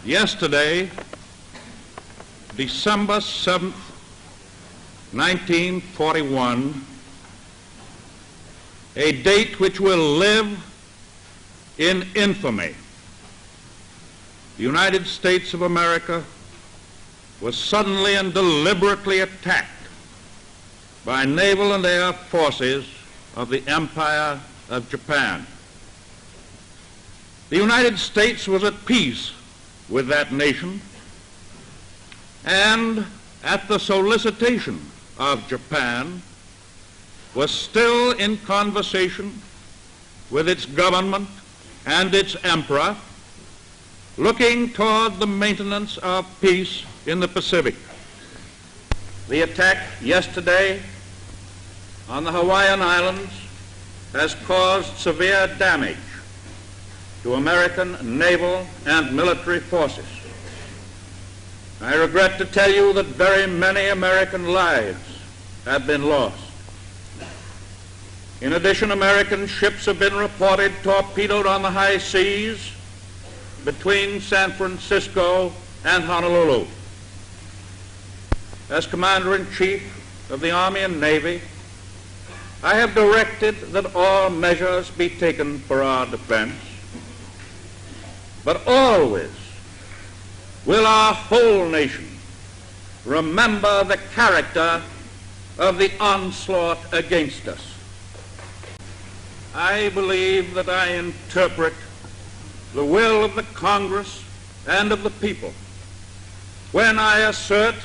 Yesterday, December 7th, 1941, a date which will live in infamy, the United States of America was suddenly and deliberately attacked by naval and air forces of the Empire of Japan. The United States was at peace with that nation, and at the solicitation of Japan was still in conversation with its government and its emperor, looking toward the maintenance of peace in the Pacific. The attack yesterday on the Hawaiian Islands has caused severe damage to American naval and military forces. I regret to tell you that very many American lives have been lost. In addition, American ships have been reported torpedoed on the high seas between San Francisco and Honolulu. As Commander-in-Chief of the Army and Navy, I have directed that all measures be taken for our defense, but always will our whole nation remember the character of the onslaught against us. I believe that I interpret the will of the Congress and of the people when I assert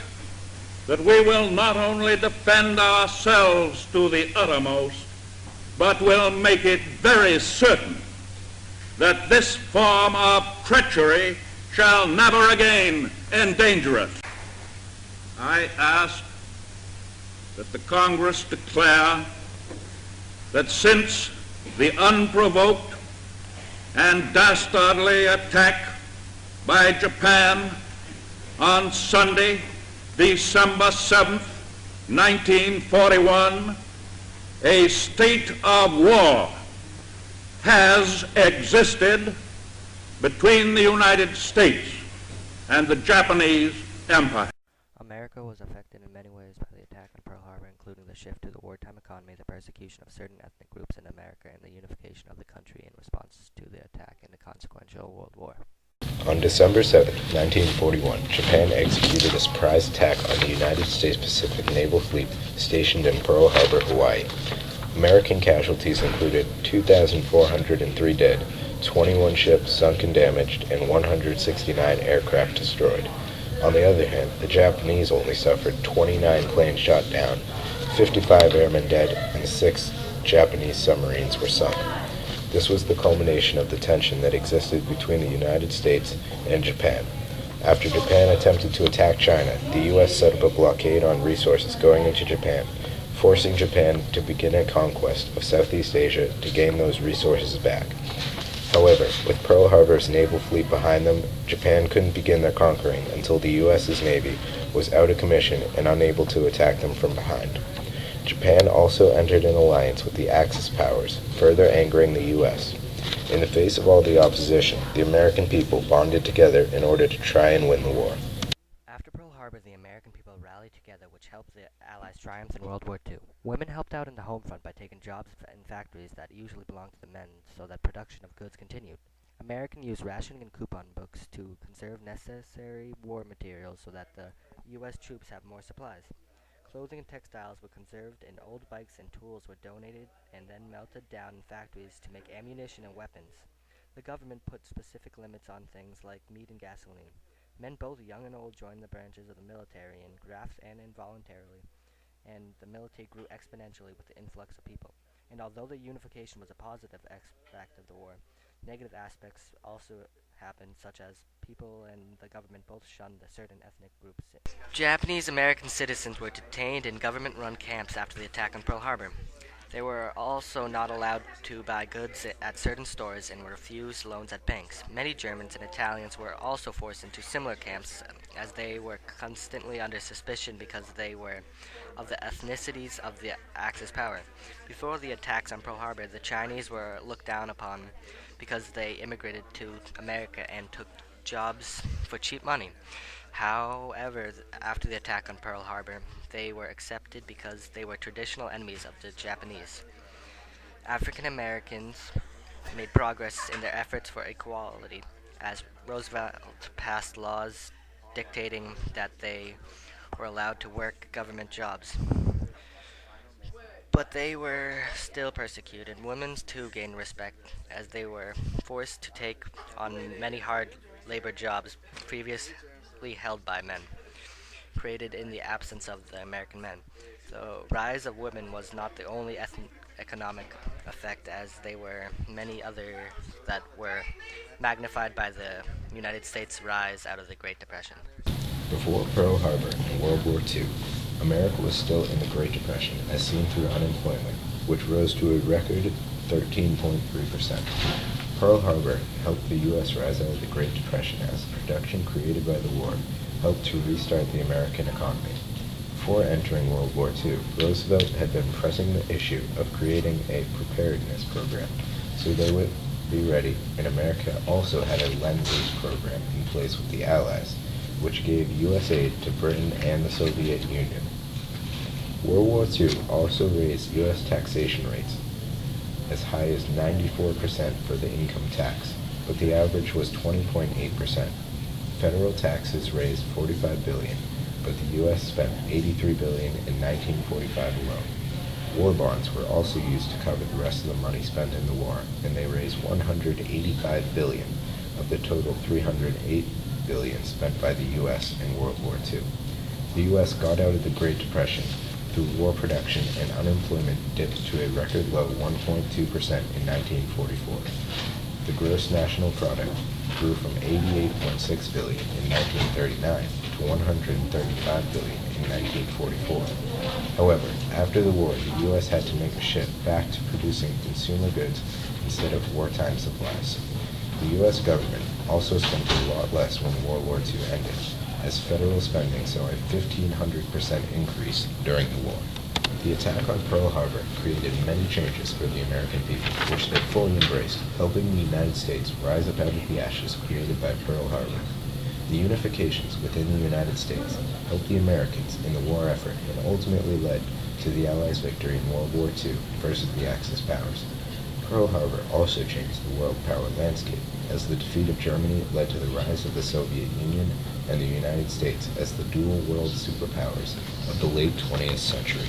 that we will not only defend ourselves to the uttermost, but will make it very certain that this form of treachery shall never again endanger us. I ask that the Congress declare that since the unprovoked and dastardly attack by Japan on Sunday, December 7th, 1941, a state of war has existed between the United States and the Japanese Empire. America was affected in many ways by the attack on Pearl Harbor, including the shift to the wartime economy, the persecution of certain ethnic groups in America, and the unification of the country in response to the attack and the consequential World War. On December 7, 1941, Japan executed a surprise attack on the United States Pacific Naval Fleet stationed in Pearl Harbor, Hawaii. American casualties included 2,403 dead, 21 ships sunk and damaged, and 169 aircraft destroyed. On the other hand, the Japanese only suffered 29 planes shot down, 55 airmen dead, and 6 Japanese submarines were sunk. This was the culmination of the tension that existed between the United States and Japan. After Japan attempted to attack China, the U.S. set up a blockade on resources going into Japan, forcing Japan to begin a conquest of Southeast Asia to gain those resources back. However, with Pearl Harbor's naval fleet behind them, Japan couldn't begin their conquering until the U.S.'s Navy was out of commission and unable to attack them from behind. Japan also entered an alliance with the Axis powers, further angering the U.S. In the face of all the opposition, the American people bonded together in order to try and win the war. After Pearl Harbor, the American people rallied together, which helped the Allies triumph in World War II. Women helped out in the home front by taking jobs in factories that usually belonged to the men, so that production of goods continued. Americans used rationing and coupon books to conserve necessary war materials so that the U.S. troops have more supplies. Clothing and textiles were conserved, and old bikes and tools were donated and then melted down in factories to make ammunition and weapons. The government put specific limits on things like meat and gasoline. Men both young and old joined the branches of the military in graft and involuntarily, and the military grew exponentially with the influx of people. And although the unification was a positive aspect of the war, negative aspects also happened, such as people and the government both shunned the certain ethnic groups. Japanese American citizens were detained in government-run camps after the attack on Pearl Harbor. They were also not allowed to buy goods at certain stores and were refused loans at banks. Many Germans and Italians were also forced into similar camps, as they were constantly under suspicion because they were of the ethnicities of the Axis power. Before the attacks on Pearl Harbor, the Chinese were looked down upon because they immigrated to America and took jobs for cheap money. However, after the attack on Pearl Harbor, they were accepted because they were traditional enemies of the Japanese. African Americans made progress in their efforts for equality, as Roosevelt passed laws dictating that they were allowed to work government jobs. But they were still persecuted. Women too gained respect, as they were forced to take on many hard labor jobs previously held by men, created in the absence of the American men. The rise of women was not the only economic effect, as there were many other that were magnified by the United States' rise out of the Great Depression. Before Pearl Harbor and World War II, America was still in the Great Depression, as seen through unemployment, which rose to a record 13.3%. Pearl Harbor helped the U.S. rise out of the Great Depression, as the production created by the war helped to restart the American economy. Before entering World War II, Roosevelt had been pressing the issue of creating a preparedness program so they would be ready, and America also had a Lend-Lease program in place with the Allies, which gave U.S. aid to Britain and the Soviet Union. World War II also raised U.S. taxation rates as high as 94% for the income tax, but the average was 20.8%. Federal taxes raised $45 billion, but the U.S. spent $83 billion in 1945 alone. War bonds were also used to cover the rest of the money spent in the war, and they raised $185 billion of the total $308 billion spent by the U.S. in World War II. The U.S. got out of the Great Depression through war production, and unemployment dipped to a record low 1.2% in 1944. The gross national product grew from $88.6 billion in 1939 to $135 billion in 1944. However, after the war, the U.S. had to make a shift back to producing consumer goods instead of wartime supplies. The U.S. government also spent a lot less when World War II ended, as federal spending saw a 1,500% increase during the war. The attack on Pearl Harbor created many changes for the American people, which they fully embraced, helping the United States rise up out of the ashes created by Pearl Harbor. The unifications within the United States helped the Americans in the war effort and ultimately led to the Allies' victory in World War II versus the Axis powers. Pearl Harbor also changed the world power landscape, as the defeat of Germany led to the rise of the Soviet Union and the United States as the dual world superpowers of the late 20th century.